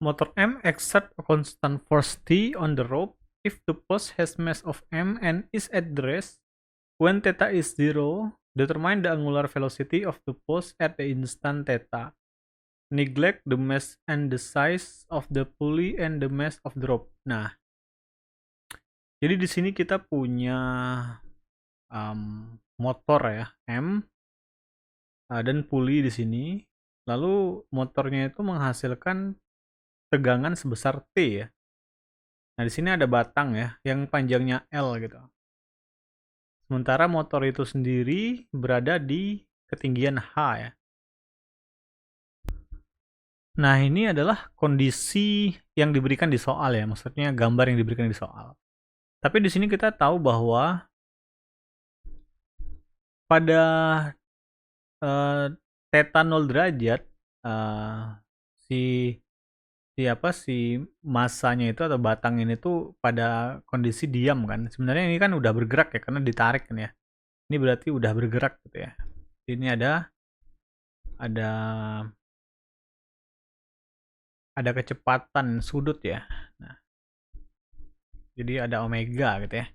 motor M exert a constant force T on the rope if the post has mass of M and is at the rest. When theta is 0, determine the angular velocity of the post at the instant theta. Neglect the mass and the size of the pulley and the mass of the rope. Nah, jadi di sini kita punya motor ya, M, dan pulley di sini. Lalu motornya itu menghasilkan tegangan sebesar T ya. Nah, di sini ada batang ya, yang panjangnya L gitu. Sementara motor itu sendiri berada di ketinggian H ya. Nah, ini adalah kondisi yang diberikan di soal ya, maksudnya gambar yang diberikan di soal. Tapi di sini kita tahu bahwa pada theta 0 derajat si masanya itu atau batang ini tuh pada kondisi diam kan. Sebenarnya ini kan udah bergerak ya karena ditarik kan ya. Ini berarti udah bergerak gitu ya. Ini ada kecepatan sudut ya. Nah, jadi ada omega gitu ya.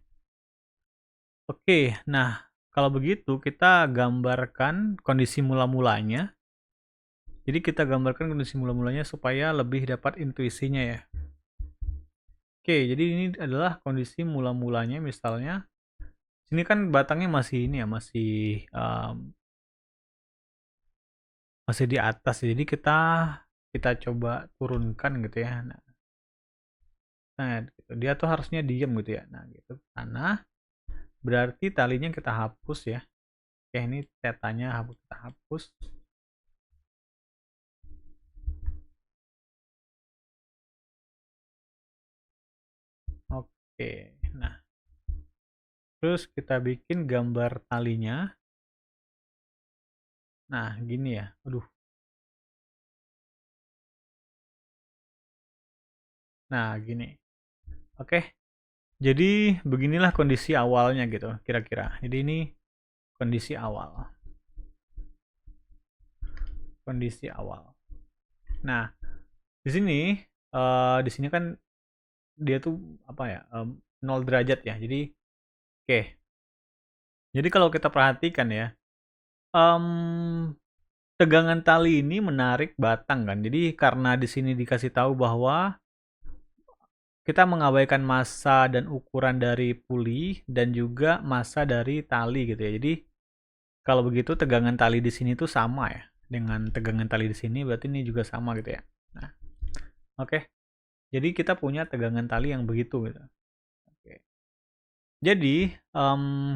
Oke, nah kalau begitu kita gambarkan kondisi mula-mulanya. Jadi kita gambarkan kondisi mula-mulanya supaya lebih dapat intuisinya ya. Oke, jadi ini adalah kondisi mula-mulanya misalnya. Sini kan batangnya masih ini ya, masih di atas. Jadi kita coba turunkan gitu ya. Nah gitu. Dia tuh harusnya diem gitu ya. Nah, gitu. Karena berarti talinya kita hapus ya. Oke, ini tetanya kita hapus. Oke, nah terus kita bikin gambar talinya. Nah, gini ya. Aduh. Nah, gini. Oke. Jadi beginilah kondisi awalnya gitu, kira-kira. Jadi ini kondisi awal. Kondisi awal. Nah, di sini kan dia tuh apa ya? 0 derajat ya. Jadi oke. Jadi kalau kita perhatikan ya, tegangan tali ini menarik batang kan. Jadi karena di sini dikasih tahu bahwa kita mengabaikan massa dan ukuran dari puli dan juga massa dari tali gitu ya. Jadi kalau begitu tegangan tali di sini tuh sama ya dengan tegangan tali di sini, berarti ini juga sama gitu ya. Nah, oke. Jadi kita punya tegangan tali yang begitu gitu. Oke. Jadi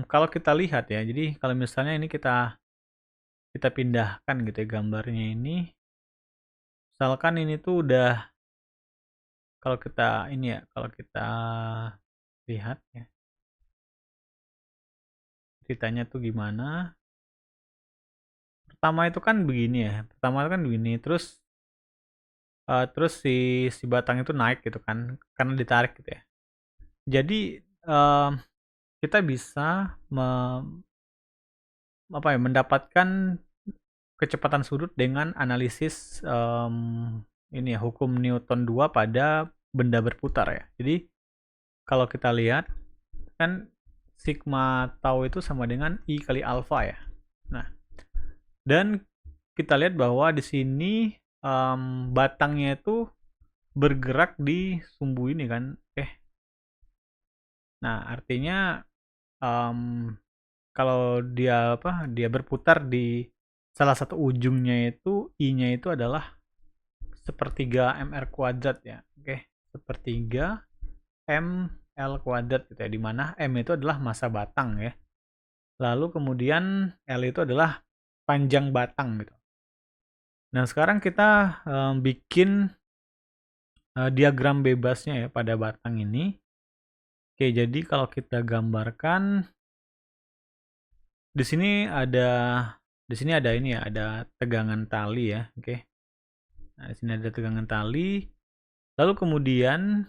kalau kita lihat ya, jadi kalau misalnya ini kita pindahkan gitu ya gambarnya ini. Misalkan ini tuh udah, kalau kita lihat ya ceritanya tuh gimana. Pertama itu kan begini ya, terus si batang itu naik gitu kan karena ditarik gitu ya. Jadi kita bisa mendapatkan kecepatan sudut dengan analisis ini ya, hukum Newton 2 pada benda berputar ya. Jadi kalau kita lihat kan sigma tau itu sama dengan I kali alfa ya. Nah, dan kita lihat bahwa di sini batangnya itu bergerak di sumbu ini kan. Nah, artinya kalau dia berputar di salah satu ujungnya itu I-nya itu adalah sepertiga mr kuadrat ya. Sepertiga ml kuadrat gitu ya, di mana m itu adalah massa batang ya. Lalu kemudian L itu adalah panjang batang gitu. Nah, sekarang kita bikin diagram bebasnya ya pada batang ini. Oke, jadi kalau kita gambarkan di sini ada ini ya, ada tegangan tali ya. Oke. Nah, di sini ada tegangan tali. Lalu kemudian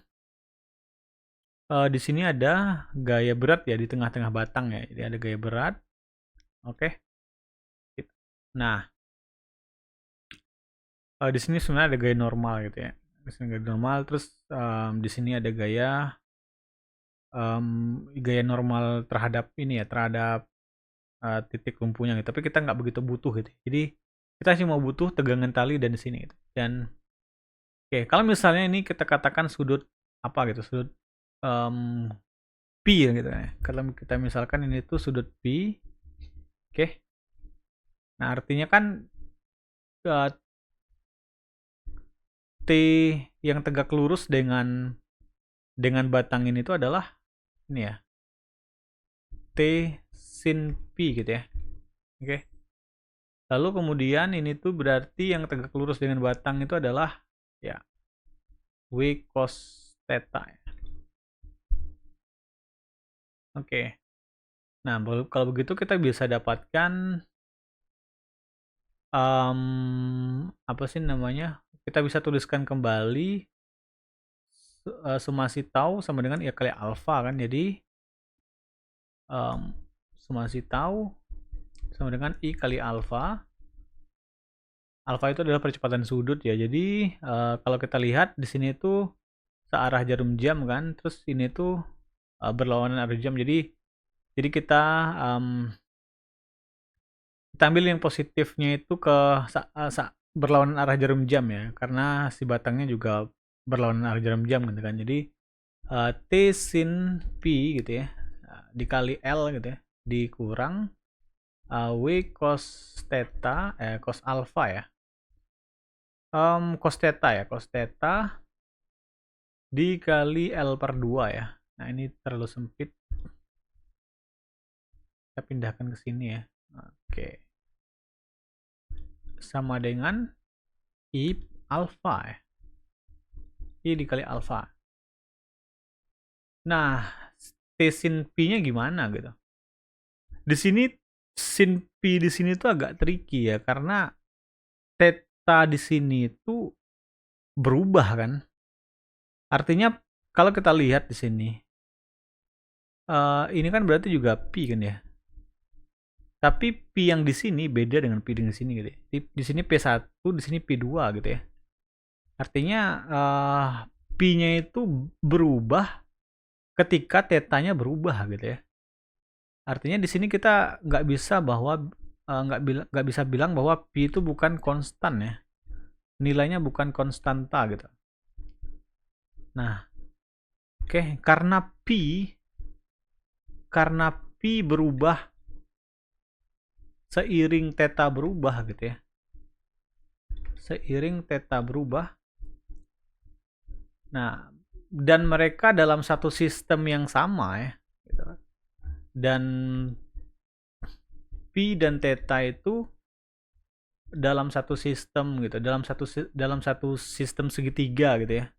di sini ada gaya berat ya di tengah-tengah batang ya. Jadi ada gaya berat. Oke. Nah, di sini sebenarnya ada gaya normal gitu ya. Di sini gaya normal, terus di sini ada gaya normal terhadap ini ya, terhadap titik lumpuhnya gitu. Tapi kita nggak begitu butuh gitu. Jadi kita cuma butuh tegangan tali dan di sini gitu. Dan oke, kalau misalnya ini kita katakan sudut apa gitu, sudut um, P ya gitu ya. Kalau kita misalkan ini tuh sudut P, oke. Nah artinya kan uh, T yang tegak lurus dengan batang ini tuh adalah ini ya, T sin P gitu ya. Oke. Lalu kemudian ini tuh berarti yang tegak lurus dengan batang itu adalah ya W cos theta ya. Oke. Nah, kalau begitu kita bisa dapatkan apa sih namanya? Kita bisa tuliskan kembali summasi tau sama dengan ya kali alfa kan. Jadi summasi tau sama dengan I kali alfa. Alfa itu adalah percepatan sudut ya. Jadi kalau kita lihat di sini tuh searah jarum jam kan. Terus ini tuh berlawanan arah jam. Jadi kita ambil yang positifnya itu ke berlawanan arah jarum jam ya, karena si batangnya juga berlawanan arah jarum jam gitu kan. Jadi T sin P gitu ya, dikali L gitu ya, dikurang W cos theta, cos alpha ya, cos theta ya, cos theta dikali L per 2 ya. Nah ini terlalu sempit, kita pindahkan ke sini ya. Oke, sama dengan I alpha ya, I dikali alpha. Nah, T sin P-nya gimana gitu? Di sini sin P di sini tuh agak tricky ya, karena theta di sini tuh berubah kan. Artinya kalau kita lihat di sini, ini kan berarti juga P kan ya. Tapi P yang di sini beda dengan P yang di sini gitu ya. Di sini P1, di sini P2 gitu ya. Artinya P-nya itu berubah ketika theta-nya berubah gitu ya. Artinya di sini kita nggak bisa nggak bisa bilang bahwa P itu bukan konstan ya. Nilainya bukan konstanta gitu. Nah, oke, karena P berubah seiring theta berubah gitu ya. Seiring theta berubah. Nah, dan mereka dalam satu sistem yang sama ya. Gitu. Dan P dan theta itu dalam satu sistem gitu, dalam satu sistem segitiga gitu ya.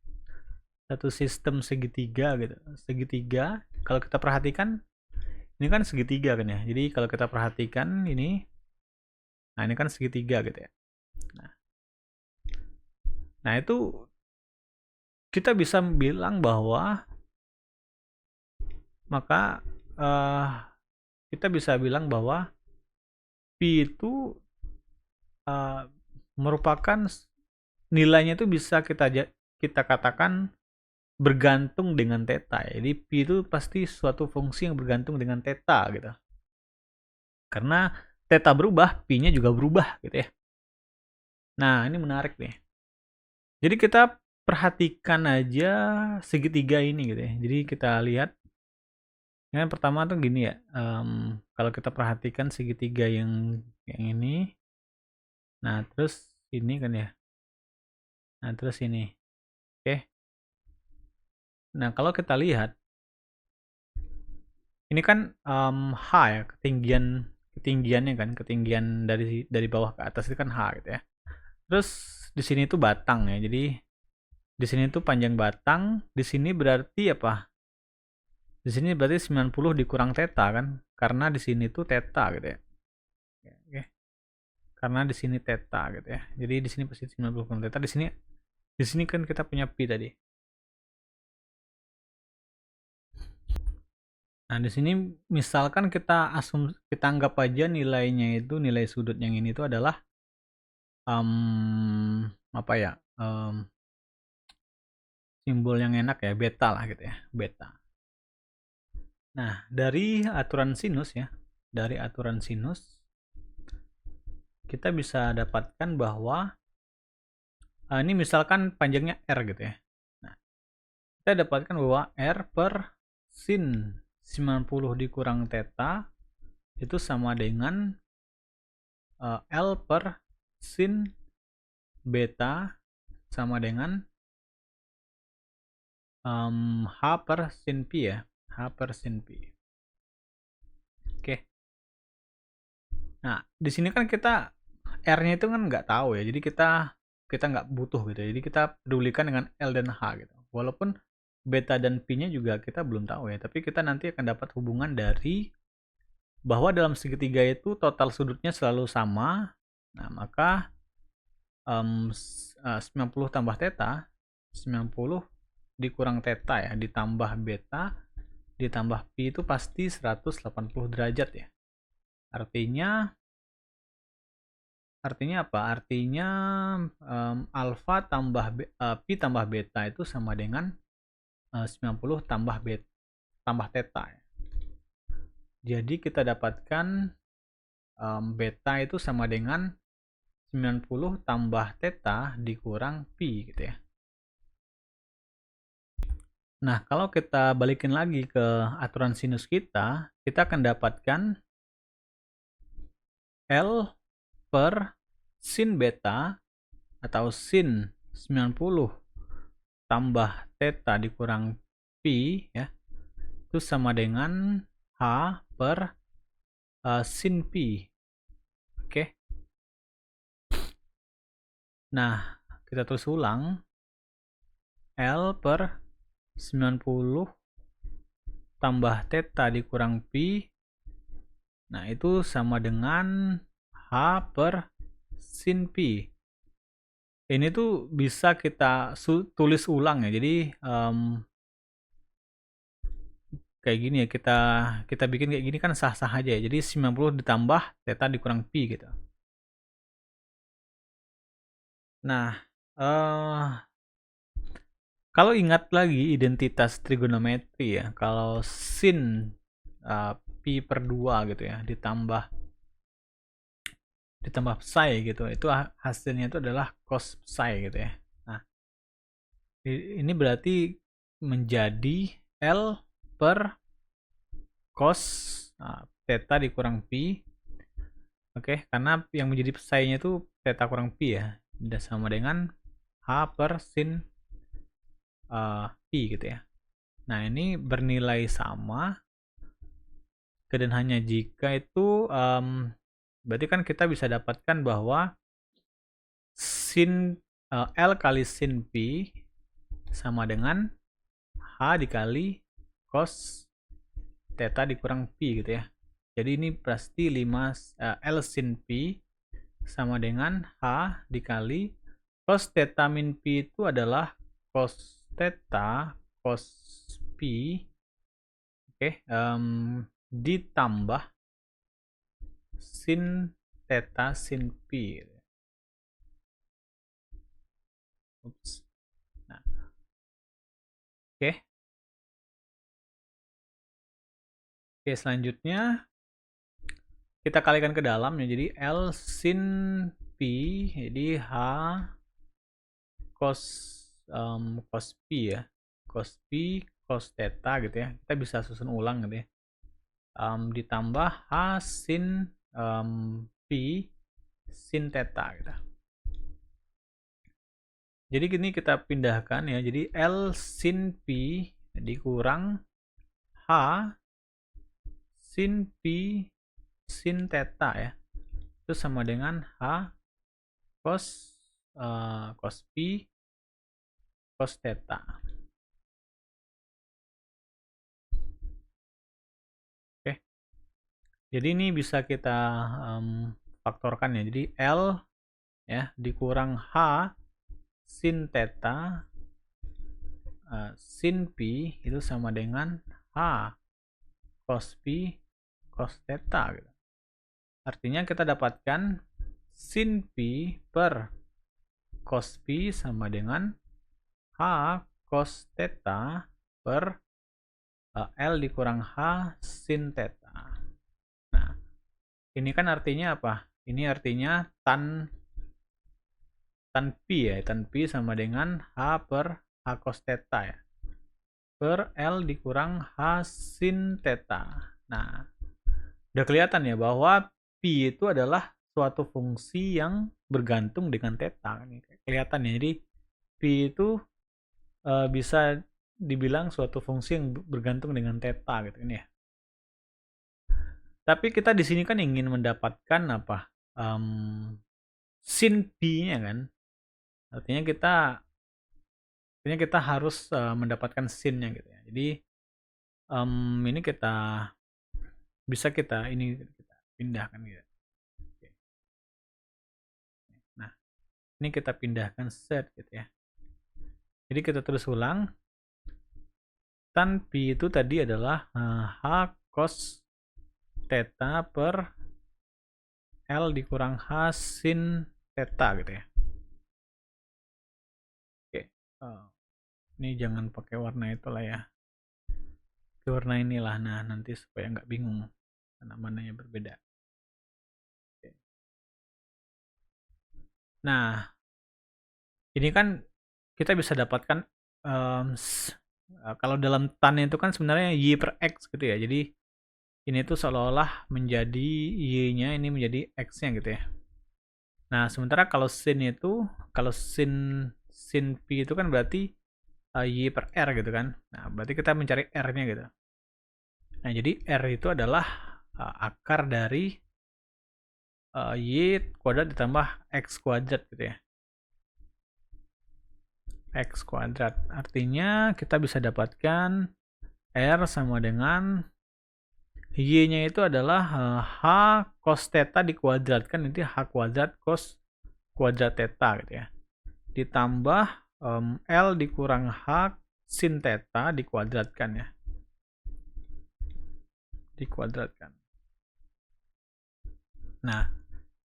Satu sistem segitiga gitu. Segitiga kalau kita perhatikan ini kan segitiga kan ya. Jadi kalau kita perhatikan ini, nah ini kan segitiga gitu ya. Nah itu kita bisa bilang bahwa maka kita bisa bilang bahwa P itu merupakan nilainya itu bisa kita katakan bergantung dengan theta. Jadi P itu pasti suatu fungsi yang bergantung dengan theta gitu. Karena theta berubah, P-nya juga berubah gitu ya. Nah, ini menarik nih. Jadi kita perhatikan aja segitiga ini gitu ya. Jadi kita lihat yang pertama tuh gini ya. Kalau kita perhatikan segitiga yang ini. Nah, terus ini kan ya. Nah, terus ini. Oke. Nah, kalau kita lihat ini kan H ya, ketinggiannya kan, ketinggian dari bawah ke atas itu kan H gitu ya. Terus di sini tuh batang ya. Jadi di sini tuh panjang batang, di sini berarti apa? Di sini berarti 90 dikurang theta kan? Karena di sini tuh theta gitu ya. Oke. Karena di sini theta gitu ya. Jadi di sini pasti 90 kurang theta. Di sini kan kita punya P tadi. Nah, di sini misalkan kita anggap aja nilainya itu, nilai sudut yang ini itu adalah apa ya? simbol yang enak ya, beta lah gitu ya, beta. Nah, dari aturan sinus ya, dari aturan sinus kita bisa dapatkan bahwa ini misalkan panjangnya R gitu ya. Nah, kita dapatkan bahwa R per sin 90 dikurang theta itu sama dengan L per sin beta sama dengan H per sin pi ya, H per sin pi. Oke. Nah, di sini kan kita R-nya itu kan nggak tahu ya, jadi kita nggak butuh gitu ya. Jadi kita pedulikan dengan L dan H gitu. Walaupun beta dan pi-nya juga kita belum tahu ya, tapi kita nanti akan dapat hubungan dari bahwa dalam segitiga itu total sudutnya selalu sama. Nah, maka 90 tambah theta, 90 dikurang theta ya, ditambah beta, ditambah pi itu pasti 180 derajat ya. Artinya apa? Artinya alfa tambah pi tambah beta itu sama dengan 90 tambah theta ya. Jadi kita dapatkan beta itu sama dengan 90 tambah theta dikurang pi gitu ya. Nah, kalau kita balikin lagi ke aturan sinus kita akan dapatkan L per sin beta atau sin 90 tambah theta dikurang pi ya, itu sama dengan H per sin pi. Oke. Nah, kita terus ulang. L per 90 tambah theta dikurang pi. Nah, itu sama dengan H per sin pi. Ini tuh bisa kita tulis ulang ya. Jadi kayak gini ya, kita bikin kayak gini kan sah-sah aja ya. Jadi 90 ditambah theta dikurang pi gitu. Nah, kalau ingat lagi identitas trigonometri ya, kalau sin pi per 2 gitu ya, ditambah psi gitu, itu hasilnya itu adalah cos psi gitu ya. Nah, ini berarti menjadi L per cos theta dikurang pi. Oke, karena yang menjadi psi-nya itu theta kurang pi ya. Dan sama dengan H per sin pi gitu ya. Nah, ini bernilai sama dan hanya jika itu berarti kan kita bisa dapatkan bahwa sin L kali sin pi sama dengan H dikali cos theta dikurang pi gitu ya. Jadi ini pasti 5 L sin pi sama dengan H dikali cos theta min pi itu adalah cos theta cos pi, oke, ditambah sin theta sin pi. Oops. Nah, oke. Oke, selanjutnya kita kalikan ke dalam ya. Jadi L sin pi, jadi H cos cos pi ya. Cos pi cos theta gitu ya. Kita bisa susun ulang gitu ya. Ditambah H sin pi sin theta gitu. Jadi gini kita pindahkan ya. Jadi L sin pi dikurang H sin pi sin theta ya. Itu sama dengan H cos cos pi cos theta. Oke. Jadi ini bisa kita faktorkan ya. Jadi L ya dikurang H sin theta sin pi itu sama dengan H cos pi cos theta gitu. Artinya kita dapatkan sin pi per cos pi sama dengan H cos theta per L dikurang H sin theta. Nah, ini kan artinya apa? Ini artinya tan P ya. Tan P sama dengan H per H cos theta ya. Per L dikurang H sin theta. Nah, udah kelihatan ya bahwa P itu adalah suatu fungsi yang bergantung dengan theta. Kelihatan ya. Jadi, P itu bisa dibilang suatu fungsi yang bergantung dengan theta gitu ini ya. Tapi kita di sini kan ingin mendapatkan apa? Sin P-nya kan. Artinya kita harus mendapatkan sin-nya gitu ya. Jadi ini bisa kita pindahkan gitu. Oke. Nah, ini kita pindahkan set gitu ya. Jadi kita tulis ulang. Tan P itu tadi adalah H cos theta per L dikurang H sin theta gitu ya. Oke. Ini jangan pakai warna itulah ya. Pakai warna inilah. Nah, nanti supaya nggak bingung karena mananya berbeda. Oke. Nah, ini kan kita bisa dapatkan kalau dalam tan itu kan sebenarnya y per x gitu ya. Jadi ini tuh seolah-olah menjadi y-nya ini menjadi x-nya gitu ya. Nah, sementara kalau sin P itu kan berarti y per r gitu kan. Nah, berarti kita mencari r-nya gitu. Nah, jadi r itu adalah akar dari y kuadrat ditambah x kuadrat gitu ya. X kuadrat. Artinya kita bisa dapatkan R sama dengan Y-nya itu adalah H cos theta dikuadratkan, nanti H kuadrat cos kuadrat theta gitu ya. Ditambah L dikurang H sin theta dikuadratkan ya. Dikuadratkan. Nah,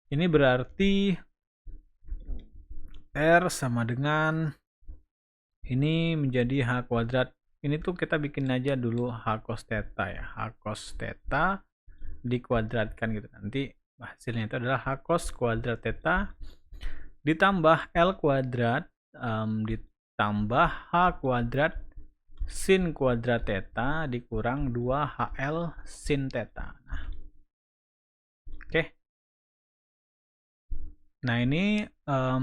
ini berarti R sama dengan ini menjadi H kuadrat. Ini tuh kita bikin aja dulu H cos theta ya. H cos theta dikuadratkan gitu. Nanti hasilnya itu adalah H cos kuadrat theta ditambah L kuadrat ditambah H kuadrat sin kuadrat theta dikurang 2HL sin theta. Nah, oke. Nah, ini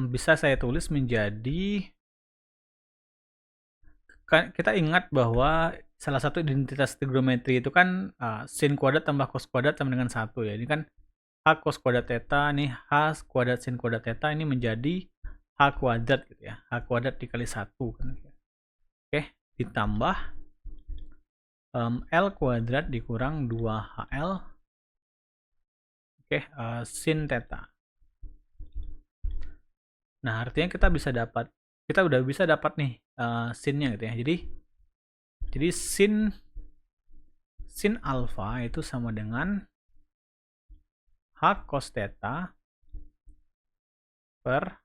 bisa saya tulis menjadi, kita ingat bahwa salah satu identitas trigonometri itu kan sin kuadrat tambah cos kuadrat sama dengan 1 ya. Ini kan H cos kuadrat theta, nih H kuadrat sin kuadrat theta ini menjadi H kuadrat gitu ya. H kuadrat dikali 1 kan. Oke, ditambah L kuadrat dikurang 2HL sin theta. Nah, artinya kita udah bisa dapat nih sinnya gitu ya. Jadi sin alfa itu sama dengan H cos theta per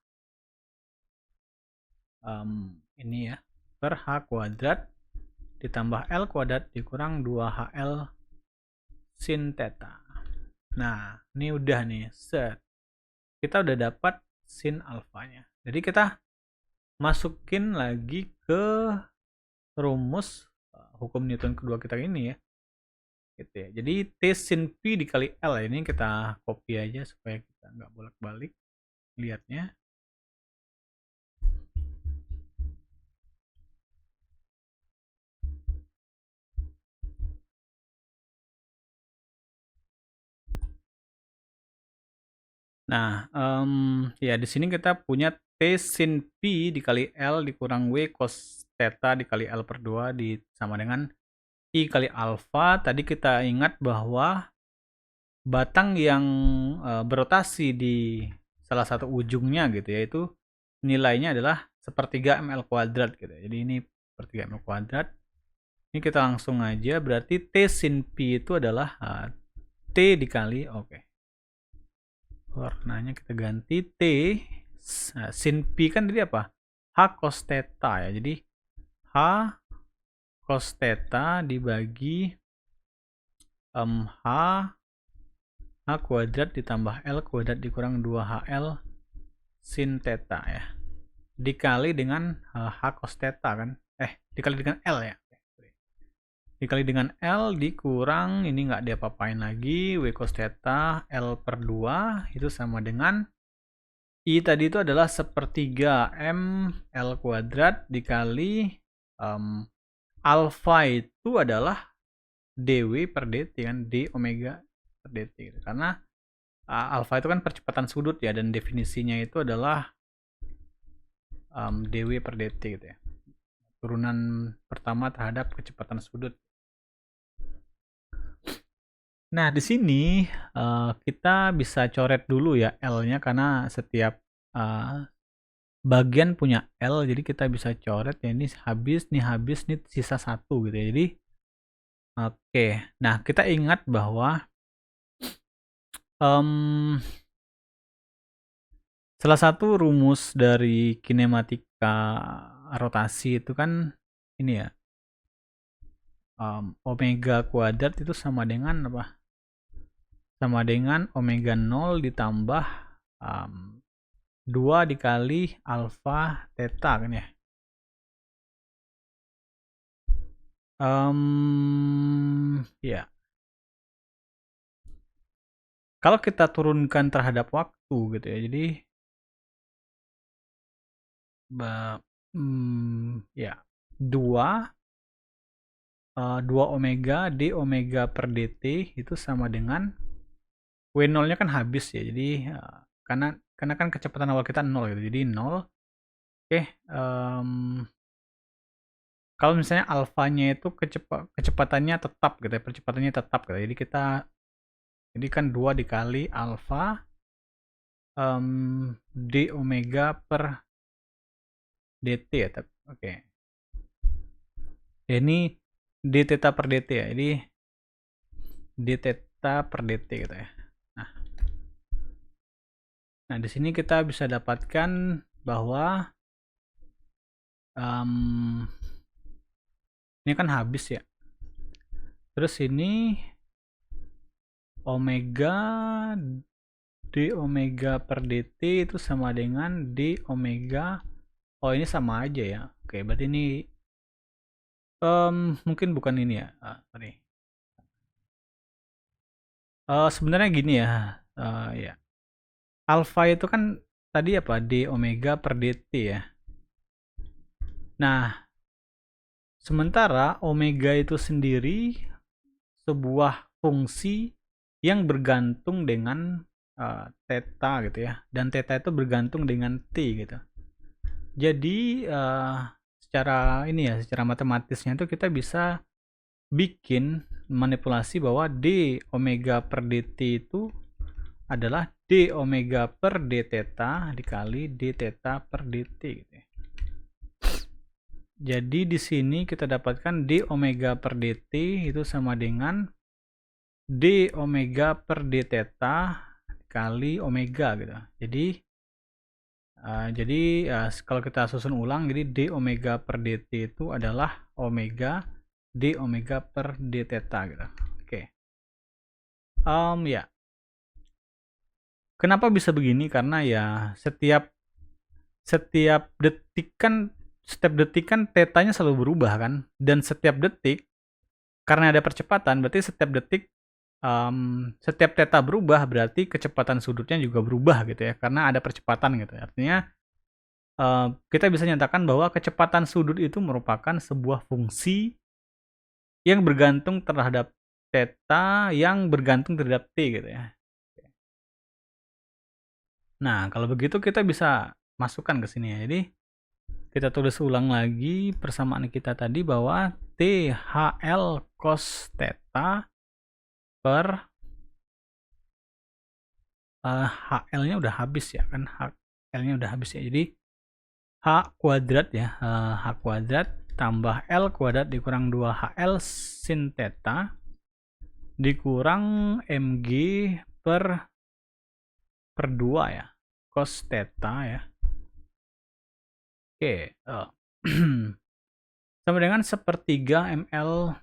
ini ya, per H kuadrat ditambah L kuadrat dikurang 2HL sin theta. Nah, ini udah nih, set. Kita udah dapat sin alfanya. Jadi kita masukin lagi ke rumus hukum Newton kedua kita ini ya. Gitu ya. Jadi T sin P dikali L ini kita copy aja supaya kita nggak bolak-balik lihatnya. Nah, ya di sini kita punya T sin P dikali L dikurang W cos theta dikali L per 2 sama dengan I kali alfa. Tadi kita ingat bahwa batang yang berotasi di salah satu ujungnya gitu ya, itu nilainya adalah sepertiga ml kuadrat gitu. Jadi ini sepertiga ml kuadrat. Ini kita langsung aja, berarti T sin P itu adalah T dikali, warnanya kita ganti T sin P kan tadi apa? H cos theta ya. Jadi cos theta dibagi H kuadrat ditambah L kuadrat dikurang 2HL sin theta ya. Dikali dengan H cos theta kan. Dikali dengan L ya. Dikali dengan L dikurang, ini nggak diapa-apain lagi, W cos theta L per 2 itu sama dengan I tadi itu adalah sepertiga M L kuadrat dikali alpha itu adalah dW per dt kan, d omega per dt gitu. Karena alpha itu kan percepatan sudut ya, dan definisinya itu adalah dW per dt gitu ya. Turunan pertama terhadap kecepatan sudut. Nah, di sini kita bisa coret dulu ya L-nya karena setiap bagian punya L, jadi kita bisa coret ya, ini habis, nih sisa 1 gitu ya. Jadi oke. Nah, kita ingat bahwa salah satu rumus dari kinematika rotasi itu kan ini ya, omega kuadrat itu sama dengan apa? Sama dengan omega 0 ditambah 2 dikali alfa theta kan ya. Ya. Kalau kita turunkan terhadap waktu gitu ya, jadi ya 2 omega d omega per dt itu sama dengan W0 nya kan habis ya, jadi karena kan kecepatan awal kita 0 gitu, jadi 0. Oke, kalau misalnya alfanya itu kecepatannya tetap gitu ya, percepatannya tetap gitu, jadi kan 2 dikali alfa d omega per dt ya. Oke. Ini d theta per dt ya, jadi d theta per dt gitu ya. Nah, di sini kita bisa dapatkan bahwa ini kan habis ya. Terus ini omega d omega per dt itu sama dengan d omega. Oh, ini sama aja ya. Oke, berarti ini mungkin bukan ini ya. Sorry. Sebenarnya gini ya. Ya. Alpha itu kan tadi apa? D omega per dt ya. Nah, sementara omega itu sendiri sebuah fungsi yang bergantung dengan theta gitu ya. Dan theta itu bergantung dengan t gitu. Jadi secara matematisnya itu kita bisa bikin manipulasi bahwa d omega per dt itu adalah d omega per d theta dikali d theta per dt gitu ya. Jadi di sini kita dapatkan d omega per dt itu sama dengan d omega per d theta kali omega gitu. Jadi kalau kita susun ulang, jadi d omega per dt itu adalah omega d omega per d theta gitu. Oke. Ya. Kenapa bisa begini? Karena ya setiap detik kan tetanya selalu berubah kan, dan setiap detik karena ada percepatan berarti setiap detik setiap theta berubah berarti kecepatan sudutnya juga berubah gitu ya, karena ada percepatan gitu. Artinya kita bisa nyatakan bahwa kecepatan sudut itu merupakan sebuah fungsi yang bergantung terhadap theta yang bergantung terhadap t gitu ya. Nah, kalau begitu kita bisa masukkan ke sini ya. Jadi kita tulis ulang lagi persamaan kita tadi bahwa THL cos theta per HL-nya udah habis ya kan, HL-nya udah habis ya. Jadi H kuadrat ya, H kuadrat tambah L kuadrat dikurang 2HL sin theta dikurang MG per 2 ya, cos theta ya. Oke, sama dengan sepertiga ml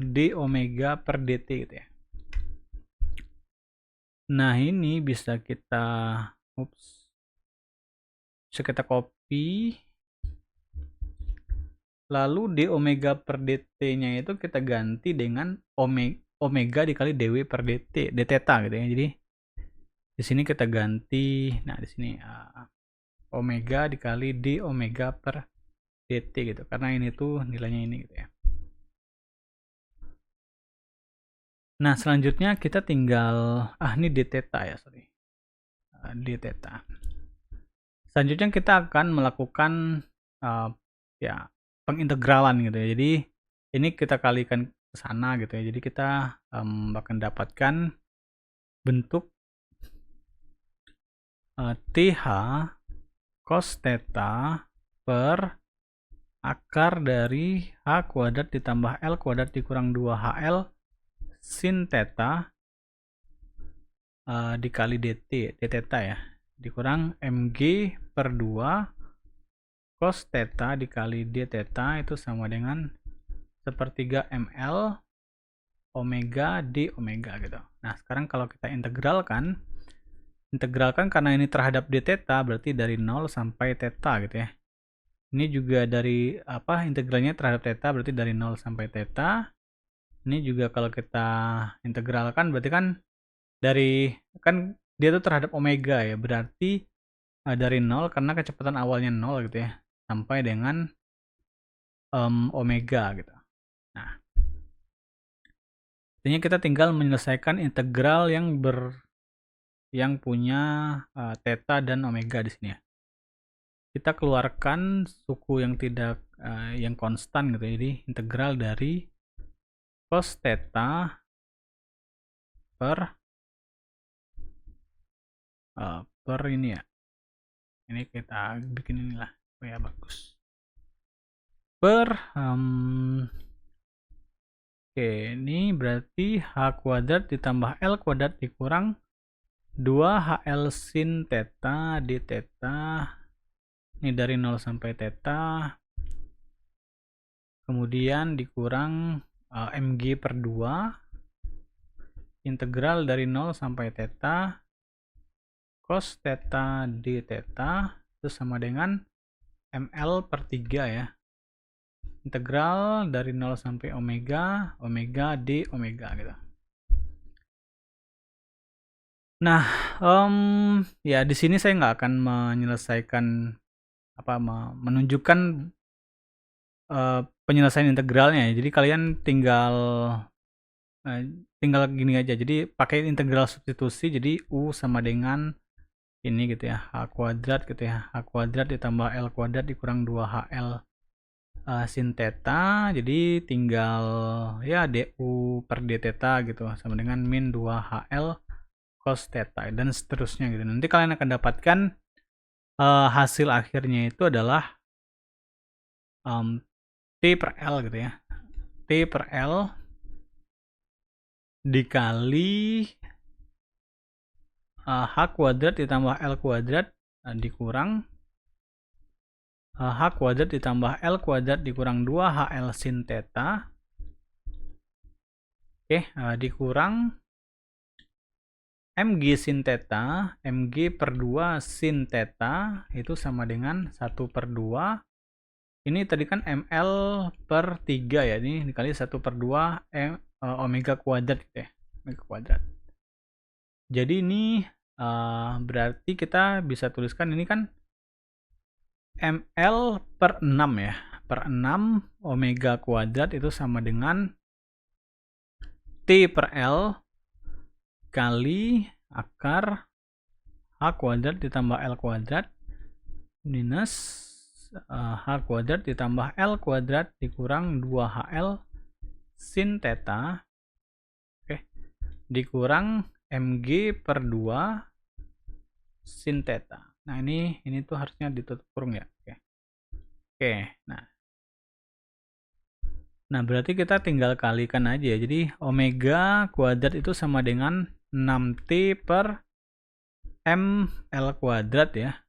d omega per dt gitu ya. Nah, ini bisa kita copy, lalu d omega per dt nya itu kita ganti dengan omega dikali dw per dt, d theta gitu ya. Jadi di sini kita ganti, nah di sini omega dikali d omega per dt gitu, karena ini tuh nilainya ini gitu ya. Nah, selanjutnya kita tinggal ini d theta ya, sorry, d theta. Selanjutnya kita akan melakukan ya pengintegralan gitu ya. Jadi ini kita kalikan ke sana gitu ya. Jadi kita akan dapatkan bentuk TH cos theta per akar dari H kuadrat ditambah L kuadrat dikurang 2HL sin theta dikali dt, d theta ya, dikurang mg per 2 cos theta dikali d theta itu sama dengan sepertiga ml omega d omega gitu. Nah, sekarang kalau kita integralkan karena ini terhadap d theta berarti dari 0 sampai theta gitu ya. Ini juga dari integralnya terhadap theta berarti dari 0 sampai theta. Ini juga kalau kita integralkan berarti kan dia tuh terhadap omega ya, berarti dari 0 karena kecepatan awalnya 0 gitu ya, sampai dengan omega gitu. Nah, artinya kita tinggal menyelesaikan integral yang punya theta dan omega di sini ya. Kita keluarkan suku yang tidak yang konstan gitu. Jadi integral dari cos theta per ini ya. Ini kita bikin inilah supaya bagus. Per oke, ini berarti H kuadrat ditambah L kuadrat dikurang 2HL sin theta d theta. Ini dari 0 sampai theta. Kemudian dikurang mg per 2 integral dari 0 sampai theta cos theta d theta itu sama dengan ml per 3 ya. Integral dari 0 sampai omega d omega gitu. Nah, ya di sini saya nggak akan menyelesaikan menunjukkan penyelesaian integralnya. Jadi kalian tinggal gini aja. Jadi pakai integral substitusi. Jadi u sama dengan ini gitu ya, h kuadrat gitu ya, h kuadrat ditambah l kuadrat dikurang 2hl sin theta. Jadi tinggal ya du per d theta gitu sama dengan min 2hl cos theta dan seterusnya gitu. Nanti kalian akan dapatkan hasil akhirnya itu adalah T per L gitu ya. T per L dikali H kuadrat ditambah L kuadrat dikurang H kuadrat ditambah L kuadrat dikurang 2HL sin theta. Oke, dikurang mg sin theta, mg per 2 sin theta itu sama dengan 1 per 2. Ini tadi kan ml per 3 ya, ini dikali 1 per 2 omega kuadrat gitu ya, omega kuadrat. Jadi ini berarti kita bisa tuliskan ini kan ml per 6 ya, per 6 omega kuadrat itu sama dengan T per L kali akar H kuadrat ditambah L kuadrat minus H kuadrat ditambah L kuadrat dikurang 2HL sin theta, oke, dikurang mg per 2 sin theta. Nah, ini tuh harusnya ditutup kurung ya. Oke. Nah, berarti kita tinggal kalikan aja ya. Jadi omega kuadrat itu sama dengan 6t per ml kuadrat ya.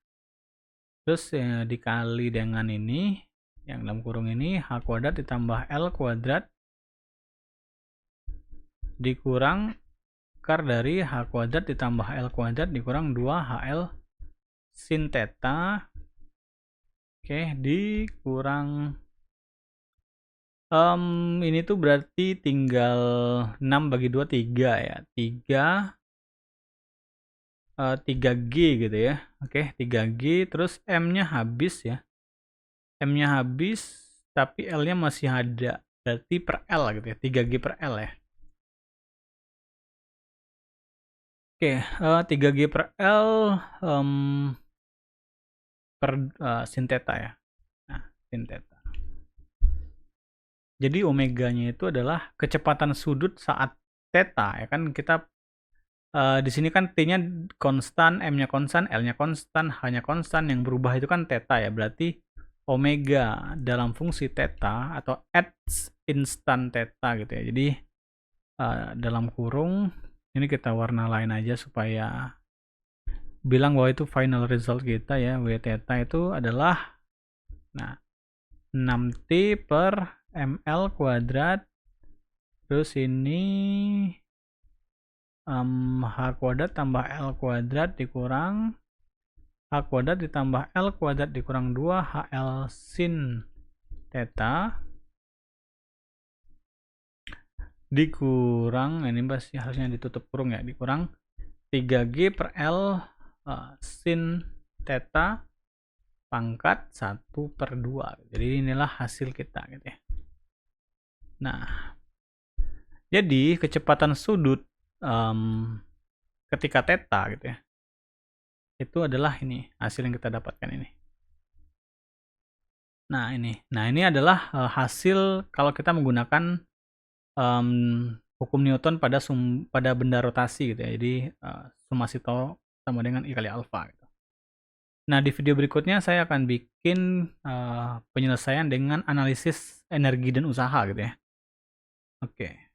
Terus dikali dengan ini, yang dalam kurung ini, H kuadrat ditambah L kuadrat dikurang akar dari H kuadrat ditambah L kuadrat dikurang 2HL sin theta. Oke, dikurang ini tuh berarti tinggal 6 bagi 2 3 ya. 3G gitu ya. Oke, 3G terus M-nya habis ya. M-nya habis tapi L-nya masih ada. Berarti per L gitu ya. 3G per L ya. Oke, 3G per L per sin theta ya. Nah, sin theta. Jadi omeganya itu adalah kecepatan sudut saat theta ya kan. Kita di sini kan T-nya konstan, M-nya konstan, L-nya konstan, H-nya konstan, yang berubah itu kan theta ya. Berarti omega dalam fungsi theta atau at instan theta gitu ya. Jadi dalam kurung ini kita warna lain aja supaya bilang bahwa itu final result kita ya. W theta itu adalah 6T per ml kuadrat, terus ini H kuadrat tambah L kuadrat dikurang H kuadrat ditambah L kuadrat dikurang 2 HL sin theta dikurang, ini pasti harusnya ditutup kurung ya, dikurang 3G per L sin theta pangkat 1/2. Jadi inilah hasil kita gitu ya. Nah, jadi kecepatan sudut ketika theta gitu ya, itu adalah ini hasil yang kita dapatkan ini. Nah ini adalah hasil kalau kita menggunakan hukum Newton pada benda rotasi gitu ya. Jadi summasi tau sama dengan I kali alfa gitu. Nah, di video berikutnya saya akan bikin penyelesaian dengan analisis energi dan usaha gitu ya. Oke.